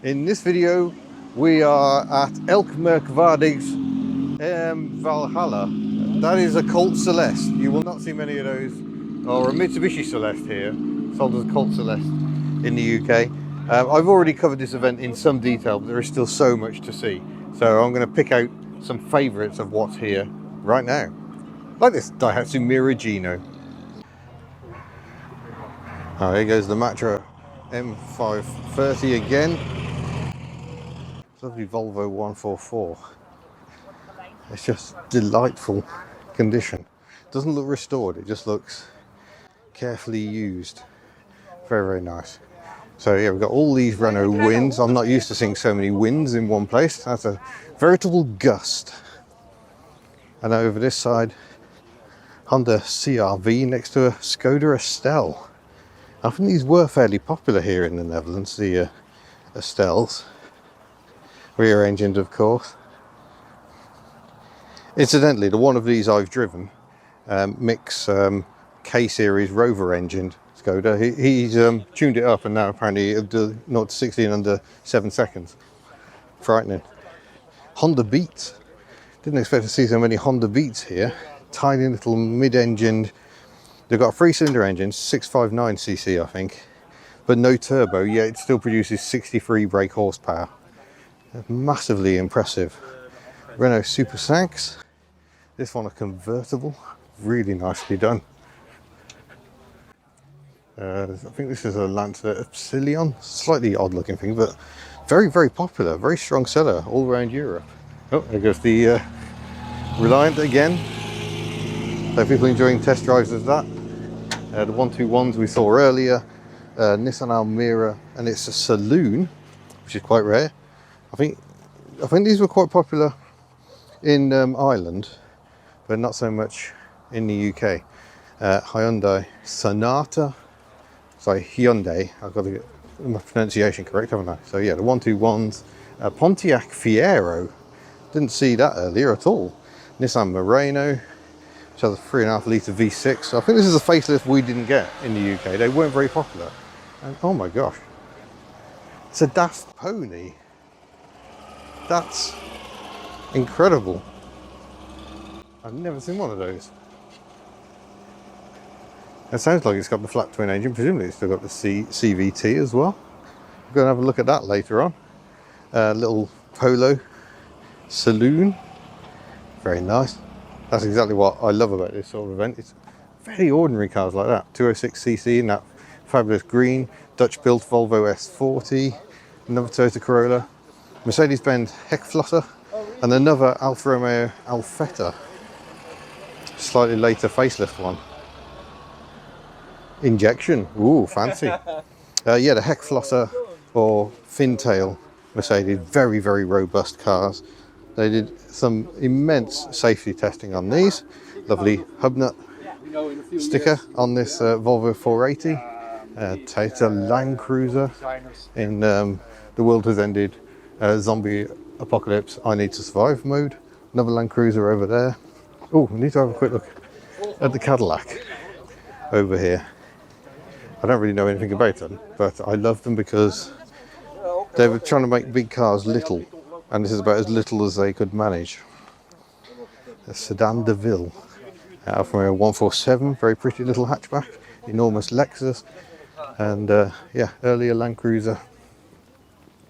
In this video, we are at Merk Waardig's Valhalla. That is a Colt Celeste. You will not see many of those, or a Mitsubishi Celeste here, sold as a Colt Celeste in the UK. I've already covered this event in some detail, but there is still so much to see. So I'm going to pick out some favourites of what's here right now. Like this Daihatsu Miragino. Oh, here goes the Matra M530 again. Lovely Volvo 144. It's just delightful condition. Doesn't look restored, it just looks carefully used. Very, very nice. So yeah, we've got all these Renault wins. I'm not used to seeing so many wins in one place. That's a veritable gust. And over this side, Honda CR-V next to a Skoda Estelle. I think these were fairly popular here in the Netherlands, the Estelles. Rear engined, of course. Incidentally, the one of these I've driven, Mick's K-Series Rover engined Skoda, he's tuned it up and now apparently it'll do 0 to 60 in under 7 seconds. Frightening. Honda Beats. Didn't expect to see so many Honda Beats here. Tiny little mid-engined. They've got a 3-cylinder engine, 659cc I think, but no turbo, yet it still produces 63 brake horsepower. Massively impressive. Renault Super Sanks. This one a convertible, really nicely done. I think this is a Lancia Epsilon, slightly odd looking thing, but very, very popular, very strong seller all around Europe. Oh, there goes the Reliant again. So people enjoying test drives of that. The 121s we saw earlier, Nissan Almera, and it's a saloon, which is quite rare. I think these were quite popular in Ireland, but not so much in the UK. Hyundai Sonata. Sorry, Hyundai. I've got to get my pronunciation correct, haven't I? So yeah, the 121s. Pontiac Fiero. Didn't see that earlier at all. Nissan Murano, which has a 3.5 litre V6. So I think this is a facelift we didn't get in the UK. They weren't very popular. And oh my gosh, it's a Daft Pony. That's incredible. I've never seen one of those. It sounds like it's got the flat twin engine. Presumably it's still got the CVT as well. We're going to have a look at that later on. Little Polo saloon. Very nice. That's exactly what I love about this sort of event. It's very ordinary cars like that. 206cc in that fabulous green. Dutch built Volvo S40. Another Toyota Corolla. Mercedes-Benz Heckflotter, and another Alfa Romeo Alfetta, slightly later facelift one. Injection, ooh, fancy. Yeah, the Heckflotter or Fintail Mercedes, very, very robust cars. They did some immense safety testing on these. Lovely Hubnut sticker on this Volvo 480. Toyota Land Cruiser in The World Has Ended. Zombie apocalypse, I need to survive mode. Another Land Cruiser over there. Oh, we need to have a quick look at the Cadillac over here. I don't really know anything about them, but I love them because they were trying to make big cars little, and this is about as little as they could manage. A Sedan DeVille. Alfa Romeo 147, very pretty little hatchback. Enormous Lexus, and yeah, earlier Land Cruiser.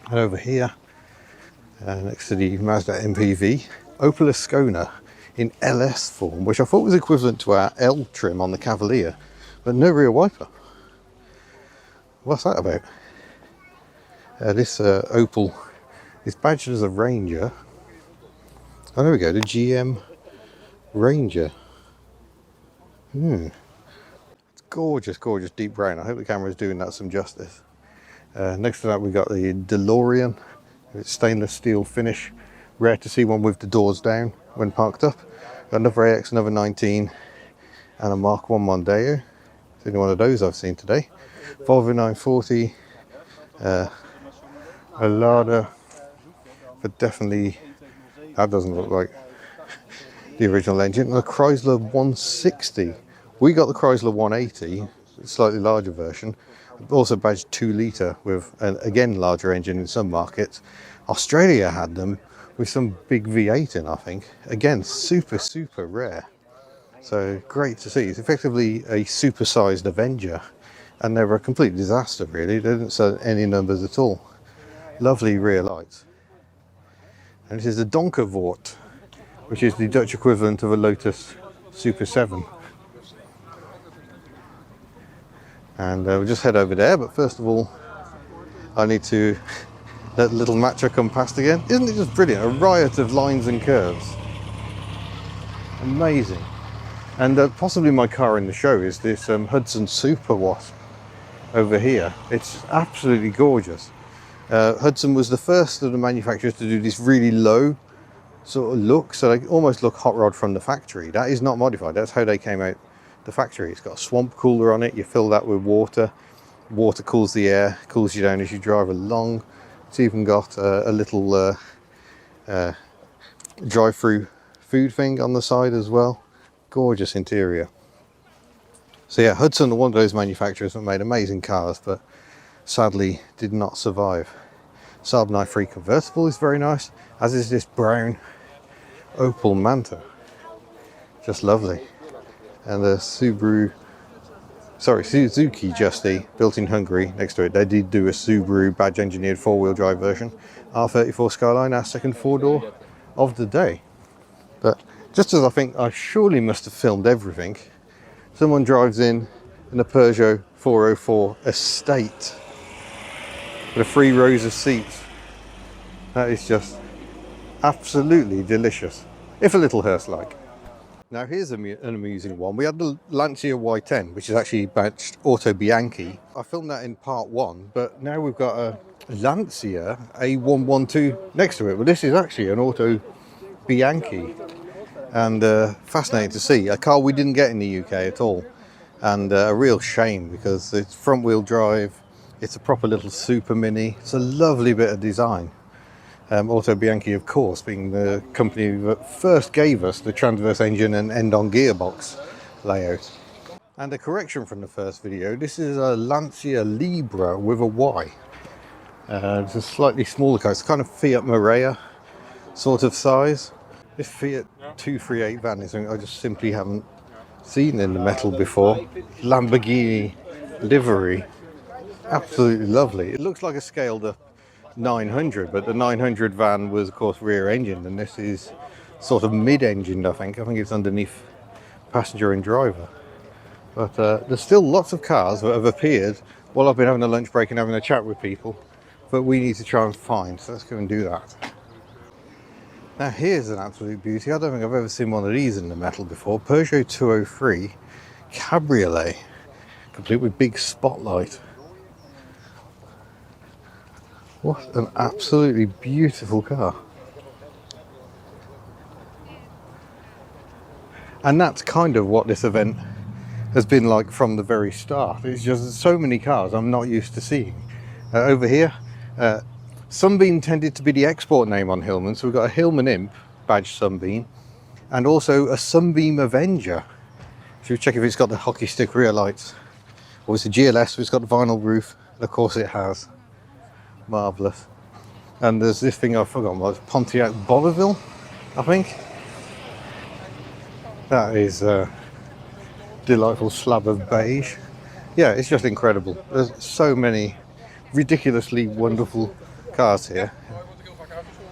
And over here, next to the Mazda MPV, Opel Ascona in LS form, which I thought was equivalent to our L trim on the Cavalier, but no rear wiper. What's that about? This Opel is badged as a Ranger. Oh, there we go, the GM Ranger. It's gorgeous, gorgeous deep brown. I hope the camera is doing that some justice. Next to that we got the DeLorean. It's stainless steel finish. Rare to see one with the doors down when parked up. Got another AX, another 19, and a Mark 1 Mondeo. It's the only one of those I've seen today. Volvo 940, a Lada, but definitely that doesn't look like the original engine. And a Chrysler 160. We got the Chrysler 180, slightly larger version, also badged 2 litre with an again larger engine in some markets. Australia had them with some big V8 in, I think. Again, super rare. So great to see. It's effectively a supersized Avenger, and they were a complete disaster really. They didn't sell any numbers at all. Lovely rear lights. And this is the Donkervoort, which is the Dutch equivalent of a Lotus Super 7. And we'll just head over there, but first of all I need to let little Matcha come past again. Isn't it just brilliant? A riot of lines and curves. Amazing. And possibly my car in the show is this Hudson Super Wasp over here. It's absolutely gorgeous. Hudson was the first of the manufacturers to do this really low sort of look, so they almost look hot rod from the factory. That is not modified, that's how they came out the factory. It's got a swamp cooler on it, you fill that with water. Water cools the air, cools you down as you drive along. It's even got a little drive-through food thing on the side as well. Gorgeous interior. So yeah, Hudson are one of those manufacturers that made amazing cars, but sadly did not survive. Saab 9-3 convertible is very nice, as is this brown Opel Manta. Just lovely. And the Suzuki Justy, built in Hungary, next to it. They did do a Subaru badge engineered 4-wheel drive version. R34 Skyline, our second 4-door of the day. But just as I think I surely must have filmed everything, someone drives in a Peugeot 404 Estate with 3 rows of seats. That is just absolutely delicious, if a little hearse-like. Now here's an amusing one. We had the Lancia Y10, which is actually badged Autobiancho. I filmed that in part 1, but now we've got a Lancia A112 next to it. Well, this is actually an Autobiancho. And fascinating to see. A car we didn't get in the UK at all. And a real shame, because it's front wheel drive, it's a proper little super mini, it's a lovely bit of design. Autobiancho, of course, being the company that first gave us the transverse engine and end-on gearbox layout. And a correction from the first video, this is a Lancia Libra with a Y. It's a slightly smaller car, it's kind of Fiat Marea sort of size. This Fiat 238 van is something I just simply haven't seen in the metal before. Lamborghini-liveried. Absolutely lovely. It looks like a scaled up 900, but the 900 van was of course rear engine, and this is sort of mid-engined. I think it's underneath passenger and driver. But there's still lots of cars that have appeared while I've been having a lunch break and having a chat with people, but we need to try and find, so let's go and do that. Now here's an absolute beauty. I don't think I've ever seen one of these in the metal before. Peugeot 203 Cabriolet, complete with big spotlight. What an absolutely beautiful car. And that's kind of what this event has been like from the very start. It's just so many cars I'm not used to seeing. Over here, Sunbeam tended to be the export name on Hillman, so we've got a Hillman Imp badge Sunbeam, and also a Sunbeam Avenger. Should we check if it's got the hockey stick rear lights? Or it's a GLS, so it's got the vinyl roof, and of course it has. Marvellous. And there's this thing I've forgotten what it's, Pontiac Bonneville, I think. That is a delightful slab of beige. Yeah, it's just incredible. There's so many ridiculously wonderful cars here.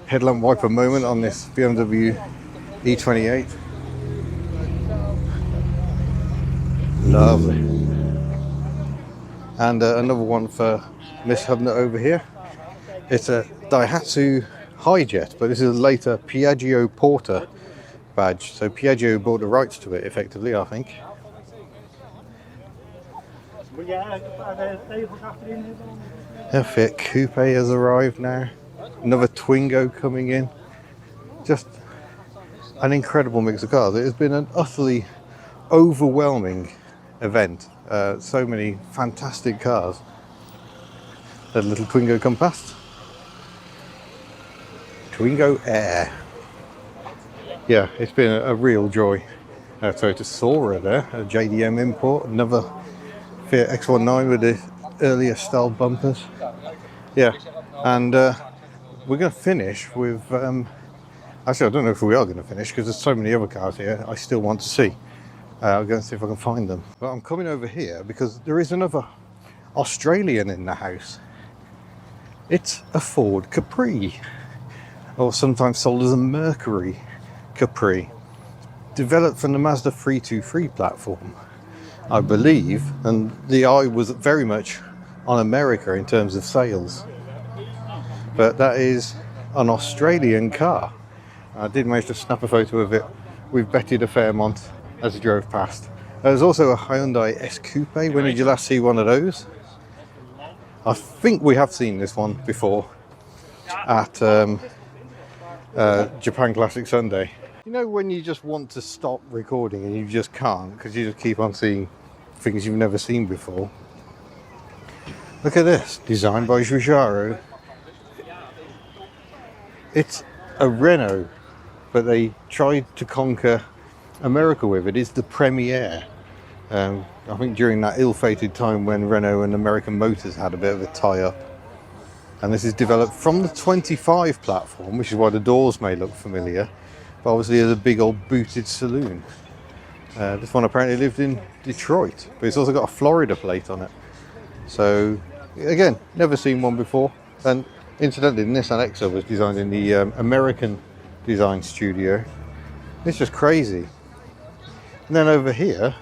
Headlamp wiper moment on this BMW E28. Lovely. And another one for Miss Hubnut over here. It's a Daihatsu Hijet, but this is a later Piaggio Porter badge. So Piaggio bought the rights to it effectively, I think. A Fiat Coupe has arrived now. Another Twingo coming in. Just an incredible mix of cars. It has been an utterly overwhelming event. So many fantastic cars. Let a little Twingo come past. Twingo Air. Yeah, it's been a real joy. So it's a Sora there, a JDM import, another Fiat X19 with the earlier style bumpers. Yeah, and we're going to finish with, actually I don't know if we are going to finish because there's so many other cars here I still want to see. I'll go and see if I can find them. But I'm coming over here because there is another Australian in the house. It's a Ford Capri, or sometimes sold as a Mercury Capri. Developed from the Mazda 323 platform, I believe, and the eye was very much on America in terms of sales. But that is an Australian car. I did manage to snap a photo of it with Betty de Fairmont as it drove past. There's also a Hyundai S Coupe. When did you last see one of those? I think we have seen this one before at Japan Classic Sunday. You know when you just want to stop recording and you just can't because you just keep on seeing things you've never seen before? Look at this, designed by Giugiaro. It's a Renault, but they tried to conquer America with it. It's the Premiere. I think during that ill-fated time when Renault and American Motors had a bit of a tie-up. And this is developed from the 25 platform, which is why the doors may look familiar. But obviously there's a big old booted saloon. This one apparently lived in Detroit, but it's also got a Florida plate on it. So again, never seen one before. And incidentally, the Nissan Exa was designed in the American design studio. It's just crazy. And then over here,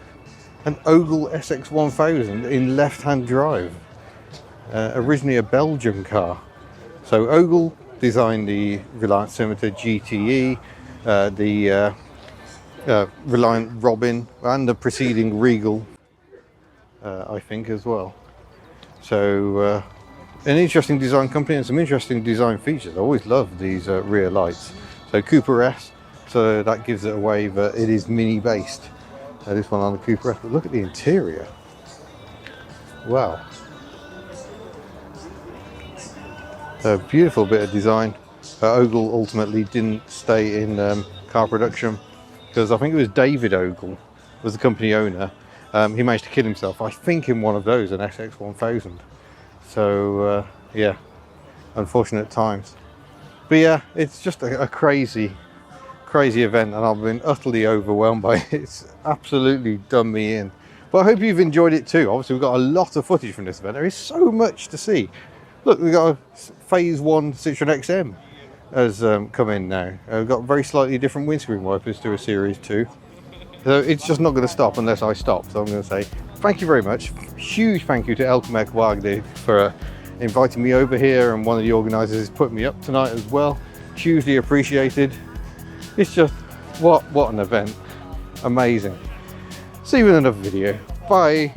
an Opel SX1000 in left-hand drive. Originally a Belgian car. So Opel designed the Reliant Scimitar GTE, the Reliant Robin, and the preceding Regal, I think, as well. So an interesting design company and some interesting design features. I always love these rear lights. So Cooper S, so that gives it away that it is mini based. This one on the Cooper S, but look at the interior. Wow. A beautiful bit of design. Ogle ultimately didn't stay in car production because I think it was David Ogle was the company owner. He managed to kill himself, I think, in one of those, an SX1000. So yeah, unfortunate times. But yeah, it's just a crazy event, and I've been utterly overwhelmed by it. It's absolutely done me in. But I hope you've enjoyed it too. Obviously we've got a lot of footage from this event. There is so much to see. Look, we've got a Phase 1 Citroen XM has come in now. We've got very slightly different windscreen wipers to a Series 2. So it's just not going to stop unless I stop. So I'm going to say thank you very much. Huge thank you to Merk Waardig for inviting me over here, and one of the organisers has put me up tonight as well. Hugely appreciated. It's just, what an event. Amazing. See you in another video. Bye.